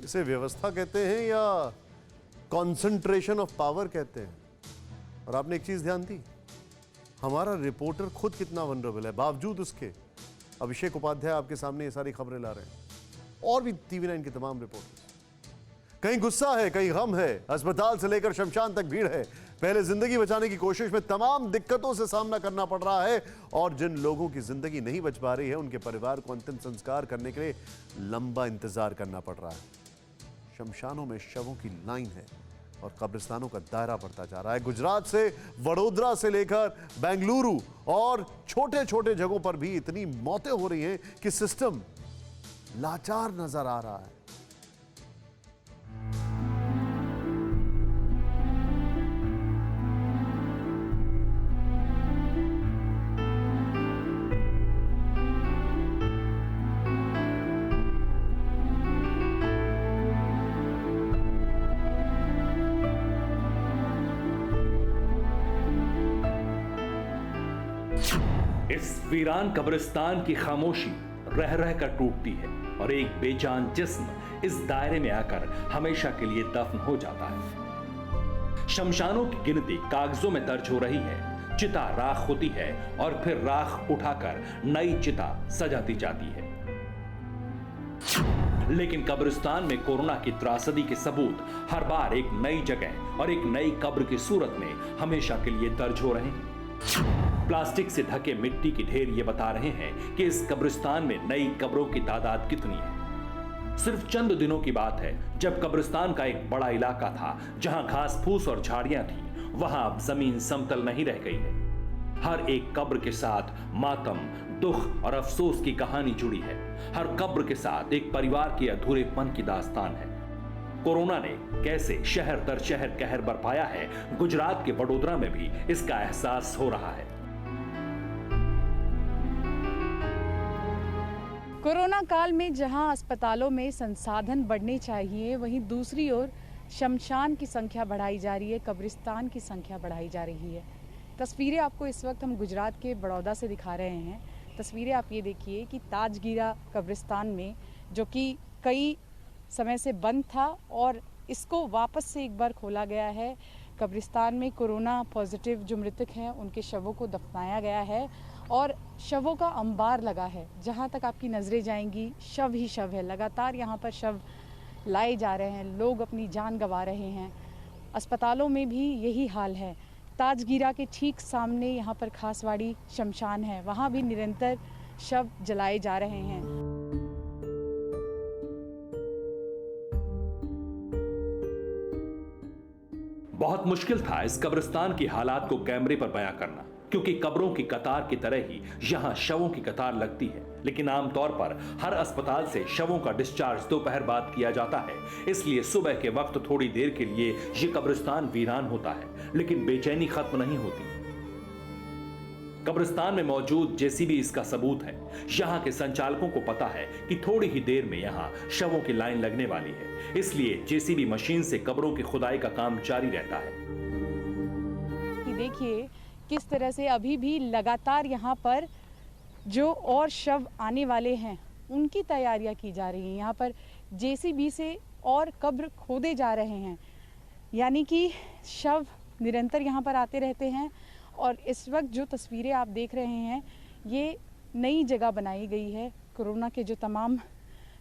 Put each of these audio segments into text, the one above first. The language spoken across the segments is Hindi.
इसे व्यवस्था कहते हैं या कंसंट्रेशन ऑफ पावर कहते हैं। और आपने एक चीज ध्यान दी, हमारा रिपोर्टर खुद कितना वनरेबल है, बावजूद उसके अभिषेक उपाध्याय आपके सामने ये सारी खबरें ला रहे हैं, और भी TV9 के तमाम रिपोर्टर्स। कहीं गुस्सा है, कहीं गम है, अस्पताल से लेकर शमशान तक भीड़ है। पहले जिंदगी बचाने की कोशिश में तमाम दिक्कतों से सामना करना पड़ रहा है, और जिन लोगों की जिंदगी नहीं बच पा रही है उनके परिवार को अंतिम संस्कार करने के लिए लंबा इंतजार करना पड़ रहा है। शमशानों में शवों की लाइन है और कब्रिस्तानों का दायरा बढ़ता जा रहा है। गुजरात से, वडोदरा से लेकर बेंगलुरु और छोटे छोटे जगहों पर भी इतनी मौतें हो रही हैं कि सिस्टम लाचार नजर आ रहा है। इस वीरान कब्रिस्तान की खामोशी रह रह कर टूटती है और एक बेजान जिस्म इस दायरे में आकर हमेशा के लिए दफन हो जाता है। शमशानों की गिनती कागजों में दर्ज हो रही है। चिता राख होती है और फिर राख उठाकर नई चिता सजाती जाती है। लेकिन कब्रिस्तान में कोरोना की त्रासदी के सबूत हर बार एक नई जगह और एक नई कब्र की सूरत में हमेशा के लिए दर्ज हो रहे हैं। प्लास्टिक से ढके मिट्टी के ढेर ये बता रहे हैं कि इस कब्रिस्तान में नई कब्रों की तादाद कितनी है। सिर्फ चंद दिनों की बात है जब कब्रिस्तान का एक बड़ा इलाका था जहां घास फूस और झाड़ियां थी, वहां अब जमीन समतल नहीं रह गई है। हर एक कब्र के साथ मातम, दुख और अफसोस की कहानी जुड़ी है। हर कब्र के साथ एक परिवार के अधूरेपन की दास्तान है। कोरोना ने कैसे शहर दर शहर कहर बरपाया है, गुजरात के वडोदरा में भी इसका एहसास हो रहा है। कोरोना काल में जहां अस्पतालों में संसाधन बढ़ने चाहिए, वहीं दूसरी ओर शमशान की संख्या बढ़ाई जा रही है, कब्रिस्तान की संख्या बढ़ाई जा रही है। तस्वीरें आपको इस वक्त हम गुजरात के बड़ौदा से दिखा रहे हैं। तस्वीरें आप ये देखिए कि ताजगीरा कब्रिस्तान में, जो कि कई समय से बंद था और इसको वापस से एक बार खोला गया है। कब्रिस्तान में कोरोना पॉजिटिव जो मृतक हैं उनके शवों को दफनाया गया है और शवों का अंबार लगा है। जहां तक आपकी नज़रें जाएंगी शव ही शव है। लगातार यहां पर शव लाए जा रहे हैं, लोग अपनी जान गंवा रहे हैं। अस्पतालों में भी यही हाल है। ताजगीरा के ठीक सामने यहाँ पर खासवाड़ी शमशान है, वहाँ भी निरंतर शव जलाए जा रहे हैं। बहुत मुश्किल था इस कब्रिस्तान की हालात को कैमरे पर बयां करना, क्योंकि कब्रों की कतार की तरह ही यहाँ शवों की कतार लगती है। लेकिन आमतौर पर हर अस्पताल से शवों का डिस्चार्ज दोपहर बाद किया जाता है, इसलिए सुबह के वक्त थोड़ी देर के लिए ये कब्रिस्तान वीरान होता है, लेकिन बेचैनी खत्म नहीं होती। कब्रिस्तान में मौजूद जेसीबी इसका सबूत है। यहाँ के संचालकों को पता है कि थोड़ी ही देर में यहाँ शवों की लाइन लगने वाली है, इसलिए जेसीबी मशीन से कब्रों की खुदाई का काम जारी रहता है। देखिए किस तरह से अभी भी लगातार यहाँ पर जो और शव आने वाले हैं उनकी तैयारियां की जा रही हैं। यहाँ पर जेसीबी से और कब्र खोदे जा रहे हैं, यानी कि शव निरंतर यहाँ पर आते रहते हैं। और इस वक्त जो तस्वीरें आप देख रहे हैं ये नई जगह बनाई गई है। कोरोना के जो तमाम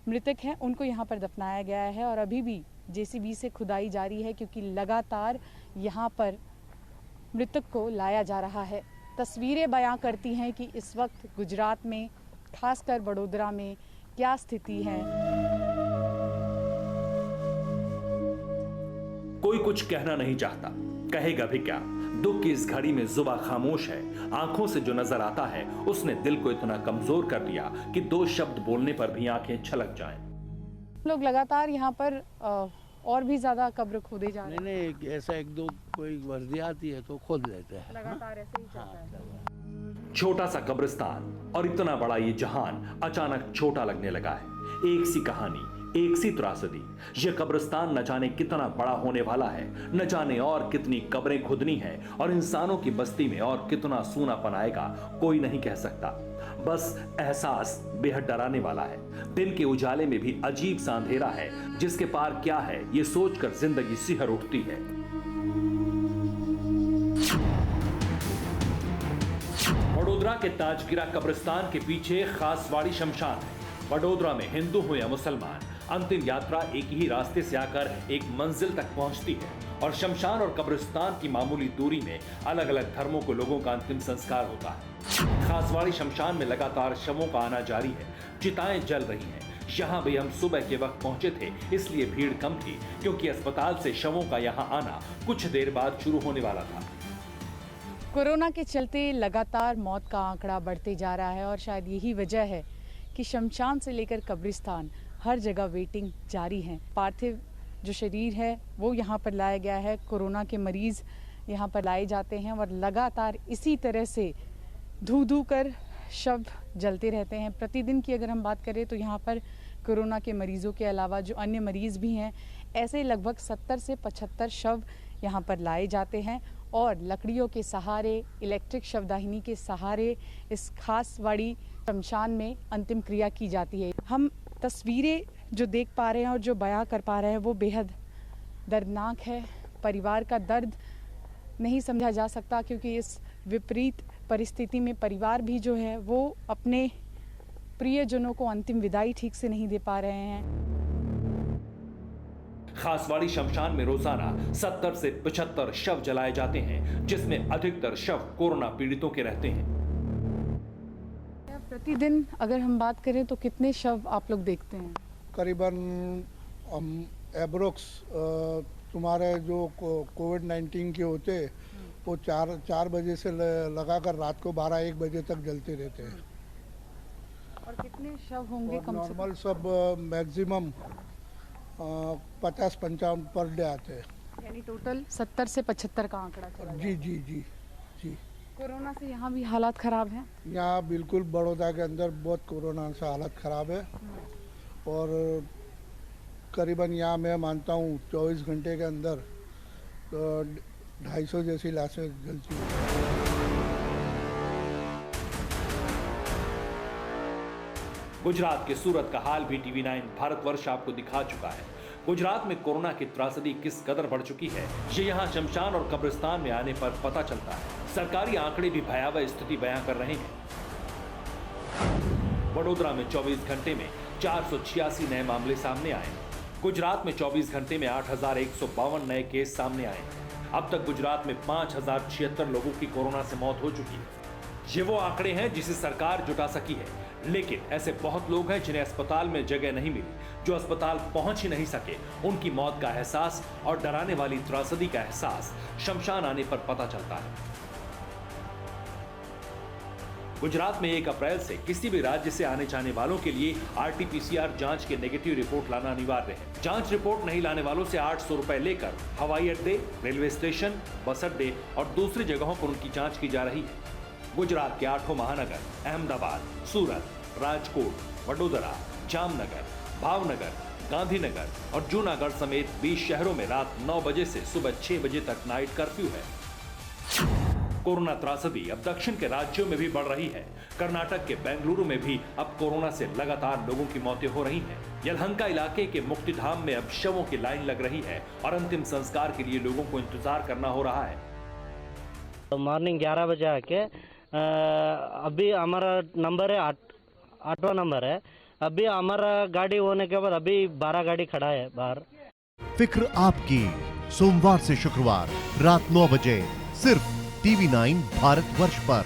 मृतक हैं उनको यहाँ पर दफनाया गया है और अभी भी जेसीबी से खुदाई जारी है, क्योंकि लगातार यहाँ पर मृतक को लाया जा रहा है। तस्वीरें बयां करती हैं कि इस वक्त गुजरात में, खासकर वडोदरा में क्या स्थिति है। कोई कुछ कहना नहीं चाहता, कहेगा भी क्या। दुख की इस घड़ी में जुबा खामोश है। आंखों से जो नजर आता है उसने दिल को इतना कमजोर कर दिया कि दो शब्द बोलने पर भी आंखें छलक जाएं। लोग लगातार यहाँ पर और भी ज्यादा कब्र खोदे जा रहे हैं। नहीं, ऐसा एक दो कोई वर्दी आती है तो खोद लेते हैं। लगातार ऐसे ही चलता है। छोटा सा कब्रिस्तान और इतना बड़ा ये जहान अचानक छोटा लगने लगा है। एक सी कहानी, एक सी त्रासदी। यह कब्रिस्तान न जाने कितना बड़ा होने वाला है, न जाने और कितनी कब्रें खुदनी है और इंसानों की बस्ती में और कितना सूनापन आएगा, कोई नहीं कह सकता। बस एहसास बेहद डराने वाला है। दिन के उजाले में भी अजीब सा अंधेरा है जिसके पार क्या है ये सोचकर जिंदगी सिहर उठती है। वडोदरा के ताजगिरा कब्रिस्तान के पीछे खासवाड़ी शमशान है। वडोदरा में हिंदू हो या मुसलमान, अंतिम यात्रा एक ही रास्ते से आकर एक मंजिल तक पहुंचती है और शमशान और कब्रिस्तान की मामूली दूरी में अलग अलग धर्मों को लोगों का अंतिम संस्कार होता है। खासवाड़ी शमशान में लगातार शवों का आना जारी है, चिताएं जल रही हैं। यहाँ भी हम सुबह के वक्त पहुंचे थे, इसलिए भीड़ कम थी क्योंकि अस्पताल से शवों का यहाँ आना कुछ देर बाद शुरू होने वाला था। कोरोना के चलते लगातार मौत का आंकड़ा बढ़ते जा रहा है और शायद यही वजह है कि शमशान से लेकर कब्रिस्तान हर जगह वेटिंग जारी है। पार्थिव जो शरीर है वो यहाँ पर लाया गया है, कोरोना के मरीज यहाँ पर लाए जाते हैं और लगातार इसी तरह से धू कर शव जलते रहते हैं। प्रतिदिन की अगर हम बात करें तो यहाँ पर कोरोना के मरीजों के अलावा जो अन्य मरीज भी हैं, ऐसे लगभग 70 से 75 शव यहाँ पर लाए जाते हैं और लकड़ियों के सहारे, इलेक्ट्रिक शवदाहिनी के सहारे इस खासवाड़ी शमशान में अंतिम क्रिया की जाती है। हम तस्वीरें जो देख पा रहे हैं और जो बयां कर पा रहे हैं वो बेहद दर्दनाक है। परिवार का दर्द नहीं समझा जा सकता क्योंकि इस विपरीत परिस्थिति में परिवार भी जो है वो अपने प्रियजनों को अंतिम विदाई ठीक से नहीं दे पा रहे हैं। खासवाड़ी शमशान में रोजाना 70 से 75 शव जलाए जाते हैं, जिसमें अधिकतर शव कोरोना पीड़ितों के रहते हैं। प्रतिदिन अगर हम बात करें तो कितने शव आप लोग देखते हैं? करीबन एब्रोक्स तुम्हारे जो कोविड-19 के होते वो 4 बजे से लगाकर रात को 12-1 बजे तक जलते रहते हैं। और कितने शव होंगे? नॉर्मल सब मैक्सिमम 50-55 पर डे आते हैं। यानी टोटल 70 से 75 का आंकड़ा चला जी जी जी जी। कोरोना से यहाँ भी हालात खराब हैं? यहाँ बिल्कुल बड़ौदा के अंदर बहुत कोरोना से हालत ख़राब है और करीबन यहाँ मैं मानता हूँ 24 घंटे के अंदर 250 जैसी लाशें जलती हैं। गुजरात के सूरत का हाल भी TV9 भारतवर्ष आपको दिखा चुका है। गुजरात में कोरोना की त्रासदी किस कदर बढ़ चुकी है ये यहाँ शमशान और कब्रिस्तान में आने पर पता चलता है। सरकारी आंकड़े भी भयावह स्थिति बयां कर रहे हैं। वडोदरा में 24 घंटे में 486 नए मामले सामने आए। गुजरात में 24 घंटे में 8,152 नए केस सामने आए। अब तक गुजरात में 5,076 लोगों की कोरोना से मौत हो चुकी है। ये वो आंकड़े हैं जिसे सरकार जुटा सकी है, लेकिन ऐसे बहुत लोग हैं जिन्हें अस्पताल में जगह नहीं मिली, जो अस्पताल पहुंच ही नहीं सके। उनकी मौत का एहसास और डराने वाली त्रासदी का एहसास शमशान आने पर पता चलता है। गुजरात में 1 अप्रैल से किसी भी राज्य से आने जाने वालों के लिए RT-PCR जांच के नेगेटिव रिपोर्ट लाना अनिवार्य है। जांच रिपोर्ट नहीं लाने वालों से 800 रुपए लेकर हवाई अड्डे, रेलवे स्टेशन, बस अड्डे और दूसरी जगहों पर उनकी जांच की जा रही है। गुजरात के 8 महानगर अहमदाबाद, सूरत, राजकोट, वडोदरा, जामनगर, भावनगर, गांधीनगर और जूनागढ़ समेत 20 शहरों में रात 9 बजे से सुबह 6 बजे तक नाइट कर्फ्यू है। कोरोना त्रासदी अब दक्षिण के राज्यों में भी बढ़ रही है। कर्नाटक के बेंगलुरु में भी अब कोरोना से लगातार लोगों की मौतें हो रही हैं। यलहंका इलाके के मुक्तिधाम में अब शवों की लाइन लग रही है और अंतिम संस्कार के लिए लोगों को इंतजार करना हो रहा है। मॉर्निंग 11 बजे आके अभी हमारा नंबर है 8वां नंबर है। अभी हमारा गाड़ी होने के बाद अभी 12 गाड़ी खड़ा है बाहर। फिक्र आपकी, सोमवार से शुक्रवार रात 9 बजे सिर्फ TV9 भारतवर्ष पर।